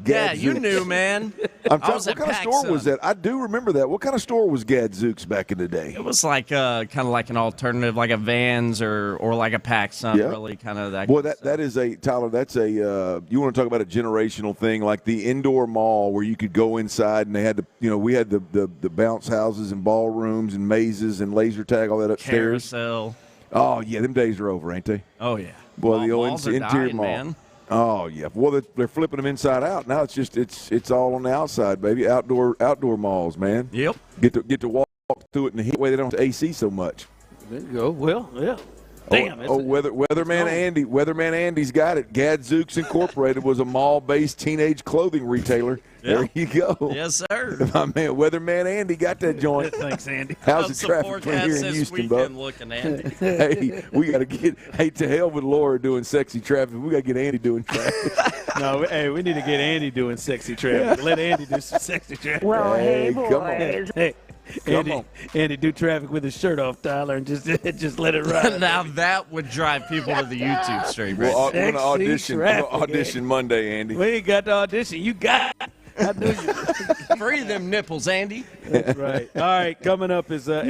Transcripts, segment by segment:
Yeah, you knew, man. What kind of store was that? I do remember that. What kind of store was Gadzooks back in the day? It was like kind of like an alternative, like a Vans or like a PacSun, really kind of that. Boy, that is Tyler, that's you want to talk about a generational thing, like the indoor mall where you could go inside and they had we had the bounce houses and ballrooms and mazes and laser tag, all that upstairs. Carousel. Oh, yeah, them days are over, ain't they? Oh, yeah. Boy, the old interior dying, mall. Man. Oh, yeah. Well, they're flipping them inside out. Now it's all on the outside, baby. Outdoor malls, man. Yep. Get to walk through it in the heat way they don't have AC so much. There you go. Well, yeah. Damn. Weatherman Andy's got it. Gadzooks Incorporated was a mall-based teenage clothing retailer. Yeah. There you go. Yes, sir. My man, Weatherman Andy got that joint. Thanks, Andy. How's the traffic here in Houston, bud? Looking, Andy. Hey, we got to get to hell with Laura doing sexy traffic. We got to get Andy doing traffic. No, hey, we need to get Andy doing sexy traffic. Let Andy do some sexy traffic. Well, hey, boys. Come on. Hey, Andy, do traffic with his shirt off, Tyler, and just let it ride. Now that would drive people to the YouTube stream. Well, Right? we're going to audition Monday, Andy. We ain't got the audition. You got it. I knew you. Free them nipples, Andy. That's right. All right, coming up as I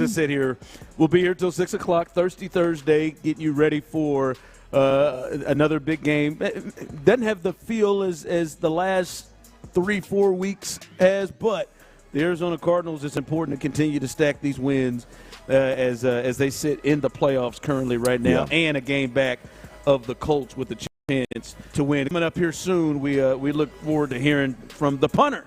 said here, we'll be here till 6 o'clock Thirsty Thursday, getting you ready for another big game. It doesn't have the feel as the last 3-4 weeks has, but the Arizona Cardinals, it's important to continue to stack these wins as they sit in the playoffs currently right now, and a game back of the Colts with the chance to win. Coming up here soon, we look forward to hearing from the punter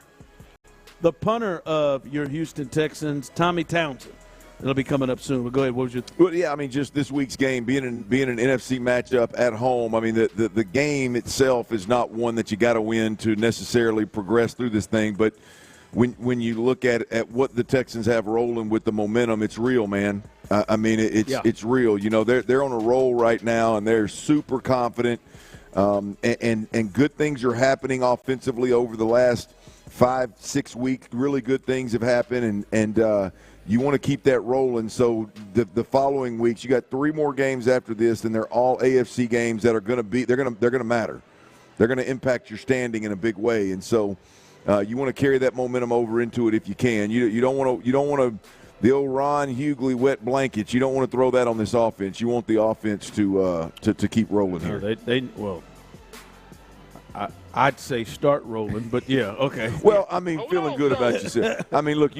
of your Houston Texans, Tommy Townsend. It'll be coming up soon. But go ahead. What was your? Well, yeah, I mean, just this week's game being an NFC matchup at home. I mean, the game itself is not one that you got to win to necessarily progress through this thing. But when you look at what the Texans have rolling with the momentum, it's real, man. I mean, it's real. You know, they're on a roll right now, and they're super confident. And good things are happening offensively over the last 5-6 weeks. Really good things have happened, and you want to keep that rolling. So the following weeks, you got 3 more games after this, and they're all AFC games that are going to be they're going to matter. They're going to impact your standing in a big way, and so you want to carry that momentum over into it if you can. You don't want to the old Ron Hughley wet blankets. You don't want to throw that on this offense. You want the offense to keep rolling here. I'd say start rolling, but yeah, okay. Well, I mean, feeling good about yourself. I mean, look,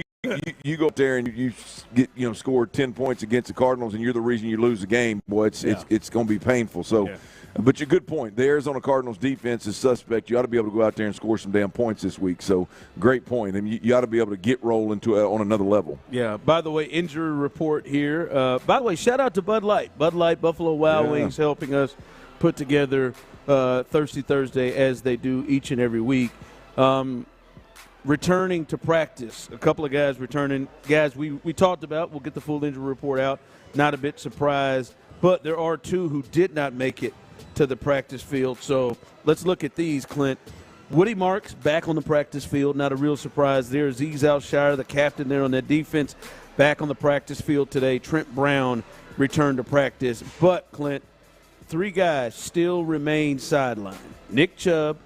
you go up there and you get scored 10 points against the Cardinals, and you're the reason you lose the game. Boy, it's going to be painful. So, but your good point. The Arizona Cardinals defense is suspect. You ought to be able to go out there and score some damn points this week. So, great point. I mean, you ought to be able to get rolling on another level. Yeah. By the way, injury report here. By the way, shout out to Bud Light. Bud Light, Buffalo Wild Wings, helping us put together Thirsty Thursday as they do each and every week. Returning to practice, a couple of guys returning. Guys we talked about, we'll get the full injury report out. Not a bit surprised, but there are 2 who did not make it to the practice field. So let's look at these, Clint. Woody Marks back on the practice field, not a real surprise there. Azeez Al-Shire, the captain there on that defense, back on the practice field today. Trent Brown returned to practice. But, Clint, 3 guys still remain sidelined. Nick Chubb,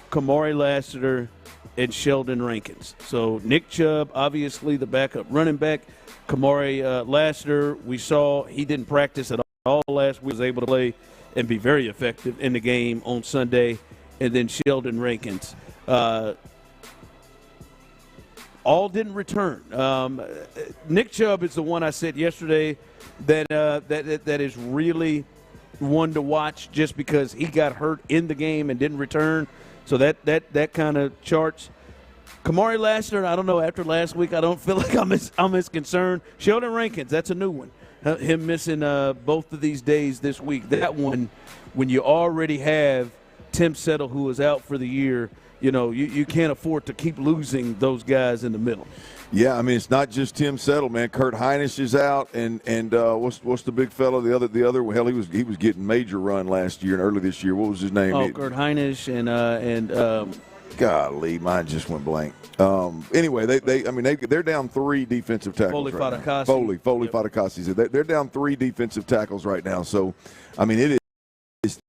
Kamari Lassiter, and Sheldon Rankins. So Nick Chubb, obviously the backup running back. Kamari Lassiter, we saw he didn't practice at all last week. Was able to play and be very effective in the game on Sunday. And then Sheldon Rankins. All didn't return. Nick Chubb is the one I said yesterday that is really one to watch just because he got hurt in the game and didn't return. So that kind of charts. Kamari Lassiter, I don't know, after last week, I don't feel like I'm as concerned. Sheldon Rankins, that's a new one. Him missing both of these days this week. That one, when you already have Tim Settle, who is out for the year, you can't afford to keep losing those guys in the middle. Yeah, I mean, it's not just Tim Settle, man. Kurt Hinish is out, and what's the big fellow? The other hell, he was getting major run last year and early this year. What was his name? Oh, Kurt Hinish and golly, mine just went blank. Anyway, they're down 3 defensive tackles. Foley right Fatukasi. Foley Fatukasi. They're down 3 defensive tackles right now. So, I mean, it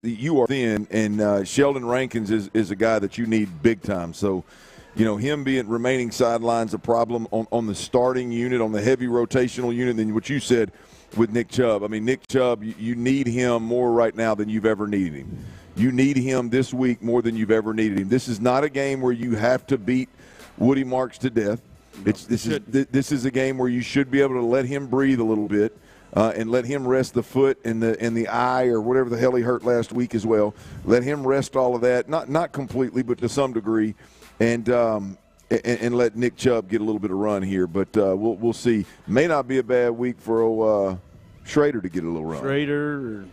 you are thin, and Sheldon Rankins is a guy that you need big time. So, him remaining sideline's a problem on the starting unit, on the heavy rotational unit, than what you said with Nick Chubb. I mean, Nick Chubb, you need him more right now than you've ever needed him. You need him this week more than you've ever needed him. This is not a game where you have to beat Woody Marks to death. This is a game where you should be able to let him breathe a little bit. And let him rest the foot and the eye or whatever the hell he hurt last week as well. Let him rest all of that, not completely, but to some degree, and let Nick Chubb get a little bit of run here. But we'll see. May not be a bad week for Schrader to get a little run. Schrader,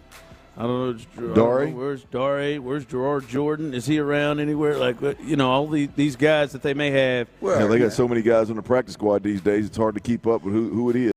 I don't know. Dare? Where's Dare? Where's Gerard Jordan? Is he around anywhere? Like, all these guys that they may have. Well, they got so many guys on the practice squad these days. It's hard to keep up with who it is.